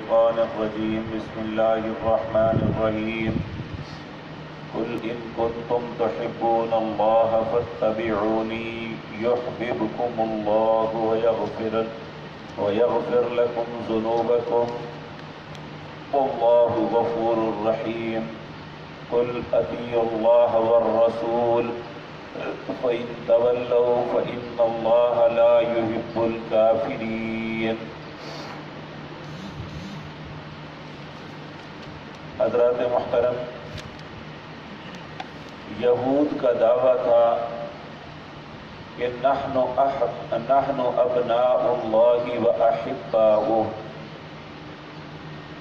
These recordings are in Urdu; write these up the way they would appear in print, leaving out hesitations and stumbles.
الشيطان الرجيم بسم الله الرحمن الرحيم قل إن كنتم تحبون الله فاتبعوني يحببكم الله ويغفر لكم ذنوبكم والله غفور رحيم قل أطيعوا الله والرسول فإن تولوا فإن الله لا يحب الكافرين۔ حضرات محترم، یہود کا دعویٰ تھا کہ نحن ابناء اللہ و احباؤہ،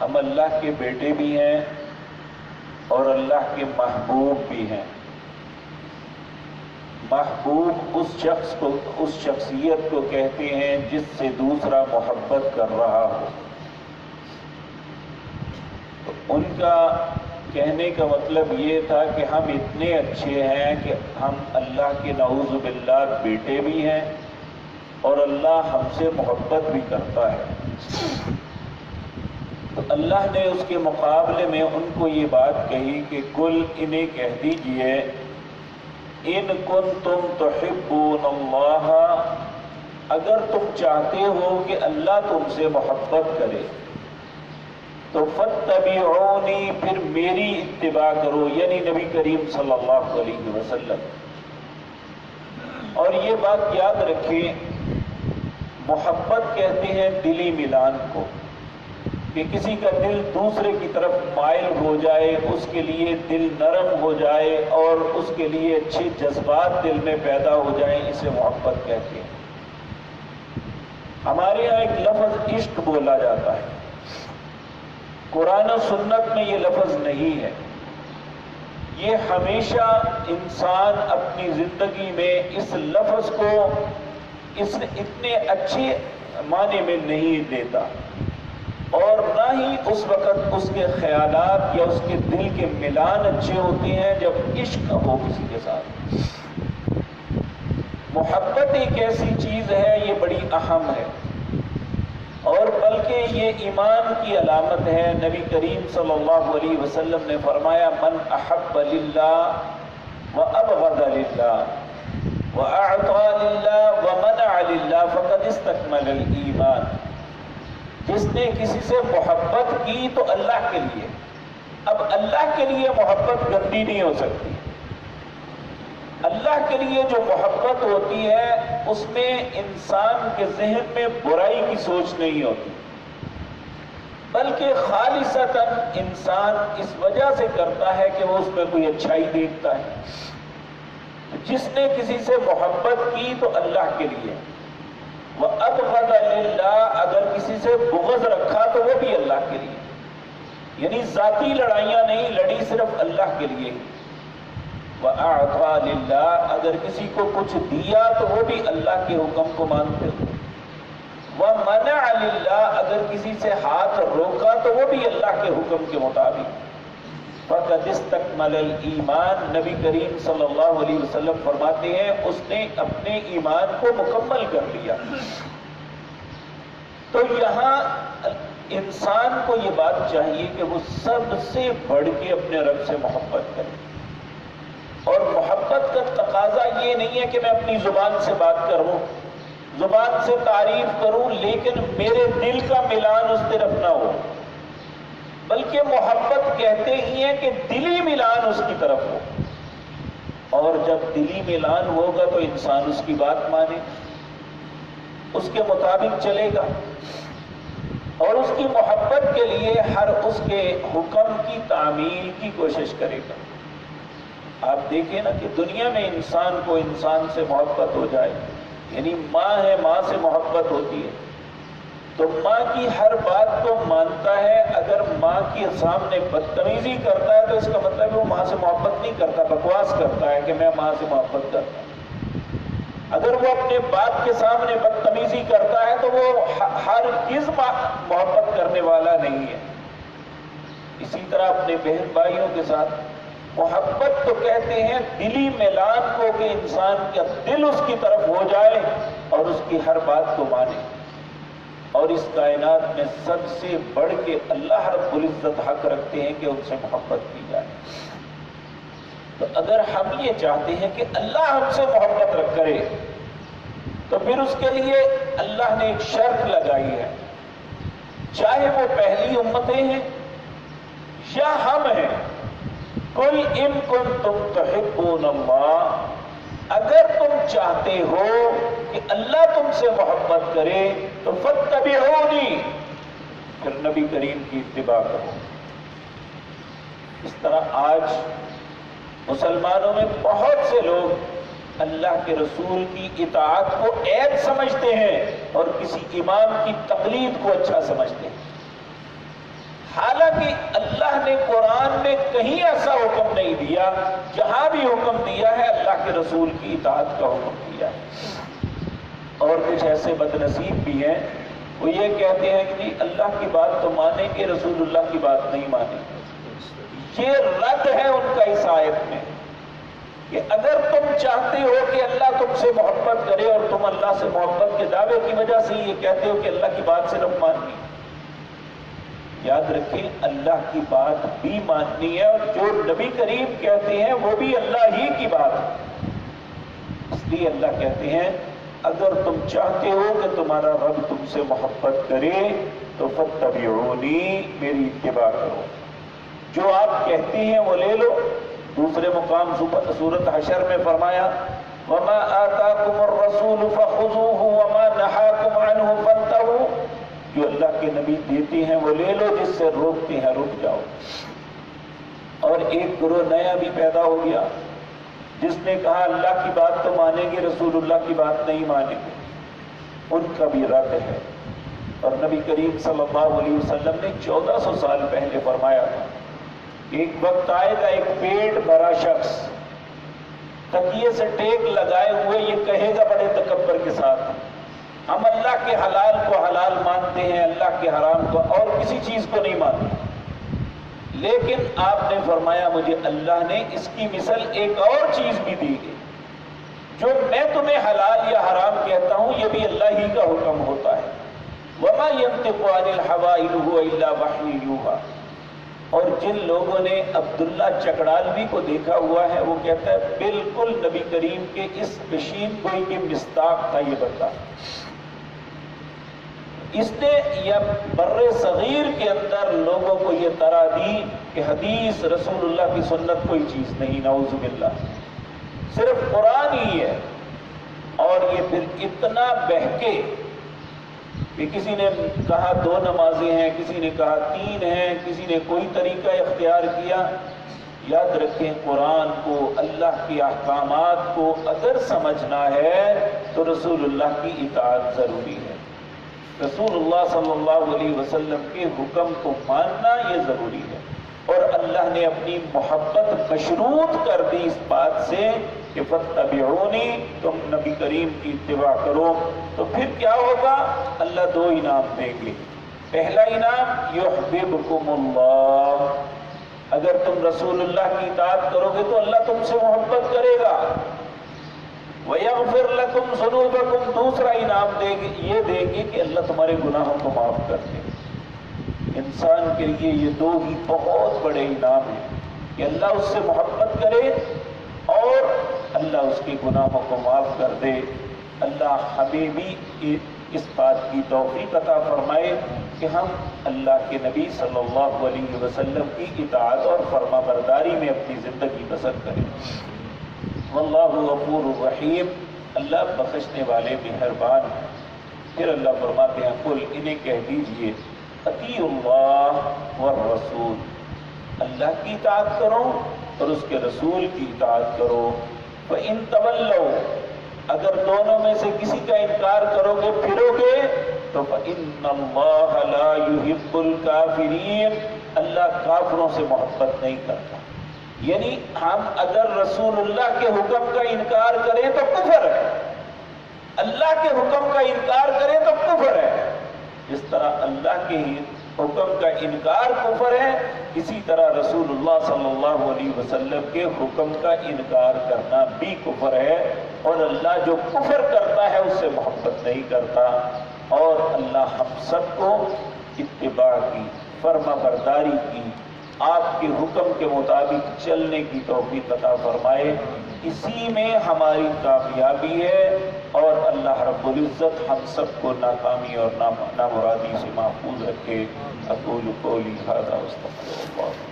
ہم اللہ کے بیٹے بھی ہیں اور اللہ کے محبوب بھی ہیں۔ محبوب اس شخصیت کو کہتے ہیں جس سے دوسرا محبت کر رہا ہو۔ تو ان کا کہنے کا مطلب یہ تھا کہ ہم اتنے اچھے ہیں کہ ہم اللہ کے نعوذ باللہ بیٹے بھی ہیں اور اللہ ہم سے محبت بھی کرتا ہے۔ تو اللہ نے اس کے مقابلے میں ان کو یہ بات کہی کہ قل انہیں کہہ دیجئے ان کنتم تحبون اللہ، اگر تم چاہتے ہو کہ اللہ تم سے محبت کرے تو فاتبعونی، پھر میری اتباع کرو، یعنی نبی کریم صلی اللہ علیہ وسلم۔ اور یہ بات یاد رکھیں، محبت کہتے ہیں دلی ملان کو، کہ کسی کا دل دوسرے کی طرف مائل ہو جائے، اس کے لیے دل نرم ہو جائے اور اس کے لیے اچھے جذبات دل میں پیدا ہو جائیں، اسے محبت کہتے ہیں۔ ہمارے یہاں ایک لفظ عشق بولا جاتا ہے، قرآن و سنت میں یہ لفظ نہیں ہے۔ یہ ہمیشہ انسان اپنی زندگی میں اس لفظ کو اتنے اچھے معنی میں نہیں دیتا، اور نہ ہی اس وقت اس کے خیالات یا اس کے دل کے ملان اچھے ہوتے ہیں جب عشق ہو کسی کے ساتھ۔ محبت ایک ایسی چیز ہے، یہ بڑی اہم ہے، اور بلکہ یہ ایمان کی علامت ہے۔ نبی کریم صلی اللہ علیہ وسلم نے فرمایا من احب للہ وابغض للہ واعطى للہ ومنع للہ فقد استکمل الایمان۔ جس نے کسی سے محبت کی تو اللہ کے لیے، اب اللہ کے لیے محبت گندی نہیں ہو سکتی۔ اللہ کے لیے جو محبت ہوتی ہے اس میں انسان کے ذہن میں برائی کی سوچ نہیں ہوتی، بلکہ خالصتاً انسان اس وجہ سے کرتا ہے کہ وہ اس میں کوئی اچھائی دیکھتا ہے۔ جس نے کسی سے محبت کی تو اللہ کے لیے، وَأَبْغَضَ لِلَّهِ، اگر کسی سے بغض رکھا تو وہ بھی اللہ کے لیے، یعنی ذاتی لڑائیاں نہیں لڑی، صرف اللہ کے لیے۔ وَأَعْطَى لِلَّهِ، اگر کسی کو کچھ دیا تو وہ بھی اللہ کے حکم کو مانتے ہو۔ وَمَنَعَ لِلَّهِ، اگر کسی سے ہاتھ روکا تو وہ بھی اللہ کے حکم کے مطابق۔ فَقَدِ اسْتَكْمَلَ الْإِيمَانَ، نبی کریم صلی اللہ علیہ وسلم فرماتے ہیں اس نے اپنے ایمان کو مکمل کر لیا۔ تو یہاں انسان کو یہ بات چاہیے کہ وہ سب سے بڑھ کے اپنے رب سے محبت کرے، اور محبت کا تقاضا یہ نہیں ہے کہ میں اپنی زبان سے بات کروں، زبان سے تعریف کروں، لیکن میرے دل کا ملان اس طرف نہ ہو، بلکہ محبت کہتے ہی ہیں کہ دلی ملان اس کی طرف ہو، اور جب دلی ملان ہوگا تو انسان اس کی بات مانے، اس کے مطابق چلے گا، اور اس کی محبت کے لیے ہر اس کے حکم کی تعمیل کی کوشش کرے گا۔ آپ دیکھیں نا کہ دنیا میں انسان کو انسان سے محبت ہو جائے، یعنی ماں ہے، ماں سے محبت ہوتی ہے تو ماں کی ہر بات کو مانتا ہے۔ اگر ماں کے سامنے بدتمیزی کرتا ہے تو اس کا مطلب وہ ماں سے محبت نہیں کرتا، بکواس کرتا ہے کہ میں ماں سے محبت کرتا ہوں۔ اگر وہ اپنے باپ کے سامنے بدتمیزی کرتا ہے تو وہ ہرگز محبت کرنے والا نہیں ہے۔ اسی طرح اپنے بہن بھائیوں کے ساتھ محبت تو کہتے ہیں دلی میلان کو، کہ انسان کا دل اس کی طرف ہو جائے اور اس کی ہر بات کو مانے۔ اور اس کائنات میں سب سے بڑھ کے اللہ رب العزت حق رکھتے ہیں کہ ان سے محبت کی جائے۔ تو اگر ہم یہ چاہتے ہیں کہ اللہ ہم سے محبت رکھ کرے تو پھر اس کے لیے اللہ نے ایک شرط لگائی ہے، چاہے وہ پہلی امتیں ہیں یا ہم ہیں، قل ان کنتم تحبون اللہ، اگر تم چاہتے ہو کہ اللہ تم سے محبت کرے تو فاتبعونی، پھر نبی کریم کی اتباع کرو۔ اس طرح آج مسلمانوں میں بہت سے لوگ اللہ کے رسول کی اطاعت کو عیب سمجھتے ہیں اور کسی امام کی تقلید کو اچھا سمجھتے ہیں، حالانکہ اللہ نے قرآن میں کہیں ایسا حکم نہیں دیا، جہاں بھی حکم دیا ہے اللہ کے رسول کی اطاعت کا حکم دیا ہے۔ اور کچھ ایسے بد نصیب بھی ہیں، وہ یہ کہتے ہیں کہ اللہ کی بات تو مانیں گے، رسول اللہ کی بات نہیں مانیں گے۔ یہ رد ہے ان کا اس آیت میں کہ اگر تم چاہتے ہو کہ اللہ تم سے محبت کرے اور تم اللہ سے محبت کے دعوے کی وجہ سے یہ کہتے ہو کہ اللہ کی بات صرف ماننی، یاد رکھیں اللہ کی بات بھی ماننی ہے، اور جو نبی کریم کہتے ہیں وہ بھی اللہ ہی کی بات ہے۔ اس لیے اللہ کہتے ہیں اگر تم چاہتے ہو کہ تمہارا رب تم سے محبت کرے تو فاتبعونی، میری اتباع کرو، جو آپ کہتے ہیں وہ لے لو۔ دوسرے مقام سورۃ حشر میں فرمایا وما آتاکم الرسول فخذوہ وما نہاکم عنہ فانتہوا، جو اللہ کے نبی دیتے ہیں وہ لے لو، جس سے روکتے ہیں رک جاؤ۔ اور ایک گروہ نیا بھی پیدا ہو گیا جس نے کہا اللہ کی بات تو مانیں گے، رسول اللہ کی بات نہیں مانیں گے، ان کا بھی رد ہے۔ اور نبی کریم صلی اللہ علیہ وسلم نے 1400 سال پہلے فرمایا تھا ایک وقت آئے گا ایک پیٹ بھرا شخص تکیے سے ٹیک لگائے ہوئے یہ کہے گا بڑے تکبر کے ساتھ ہم اللہ کے حلال کو حلال مانتے ہیں، اللہ کے حرام کو اور کسی چیز کو نہیں مانتے، لیکن آپ نے فرمایا مجھے اللہ نے اس کی مثل ایک اور چیز بھی دی ہے، جو میں تمہیں حلال یا حرام کہتا ہوں یہ بھی اللہ ہی کا حکم ہوتا ہے۔ وما ينطق عن الهوى ان هو الا وحی یوحی۔ اور جن لوگوں نے عبداللہ چکڑالوی کو دیکھا ہوا ہے وہ کہتا ہے بالکل نبی کریم کے اس بشین گوئی کی مصداق تھا یہ بتا۔ اس نے یا بر صغیر کے اندر لوگوں کو یہ طرح دی کہ حدیث رسول اللہ کی سنت کوئی چیز نہیں، نعوذ باللہ، صرف قرآن ہی ہے۔ اور یہ پھر اتنا بہکے کہ کسی نے کہا 2 نمازیں ہیں، کسی نے کہا 3 ہیں، کسی نے کوئی طریقہ اختیار کیا۔ یاد رکھیں قرآن کو، اللہ کے احکامات کو اگر سمجھنا ہے تو رسول اللہ کی اطاعت ضروری ہے، رسول اللہ صلی اللہ علیہ وسلم کے حکم کو ماننا یہ ضروری ہے۔ اور اللہ نے اپنی محبت مشروط کر دی اس بات سے کہ فاتبعونی، تم نبی کریم کی اتباع کرو۔ تو پھر کیا ہوگا؟ اللہ 2 انعام دیں گے۔ پہلا انعام یحببکم اللہ، اگر تم رسول اللہ کی اطاعت کرو گے تو اللہ تم سے محبت کرے گا۔ وَيَغْفِرْ لَكُمْ ذُنُوبَكُمْ، دوسرا انعام دے گے، یہ دے گی کہ اللہ تمہارے گناہوں کو معاف کر دے۔ انسان کے لیے یہ 2 ہی بہت بڑے انعام ہیں کہ اللہ اس سے محبت کرے اور اللہ اس کے گناہوں کو معاف کر دے۔ اللہ ہمیں بھی اس بات کی توفیق عطا فرمائے کہ ہم اللہ کے نبی صلی اللہ علیہ وسلم کی اطاعت اور فرما برداری میں اپنی زندگی بسر کریں۔ واللہ غفور الرحیم، اللہ بخشنے والے مہربان ہیں۔ پھر اللہ فرماتے ہیں قل، انہیں کہہ دیجئے اطیعوا اللہ والرسول، اللہ کی اطاعت کرو اور اس کے رسول کی اطاعت کرو۔ فإن تولوا، اگر دونوں میں سے کسی کا انکار کرو گے، پھرو گے، تو فإن اللہ لا يحب الکافرین، اللہ کافروں سے محبت نہیں کرتا۔ یعنی ہم اگر رسول اللہ کے حکم کا انکار کریں تو کفر ہے، اللہ کے حکم کا انکار کریں تو کفر ہے۔ جس طرح اللہ کے حکم کا انکار کفر ہے، اسی طرح رسول اللہ صلی اللہ علیہ وسلم کے حکم کا انکار کرنا بھی کفر ہے، اور اللہ جو کفر کرتا ہے اس سے محبت نہیں کرتا۔ اور اللہ ہم سب کو اتباع کی، فرما برداری کی، آپ کے حکم کے مطابق چلنے کی توفیق عطا فرمائے۔ اسی میں ہماری کامیابی ہے، اور اللہ رب العزت ہم سب کو ناکامی اور نامرادی سے محفوظ رکھے۔ اقول قولی ھذا واستغفر اللہ۔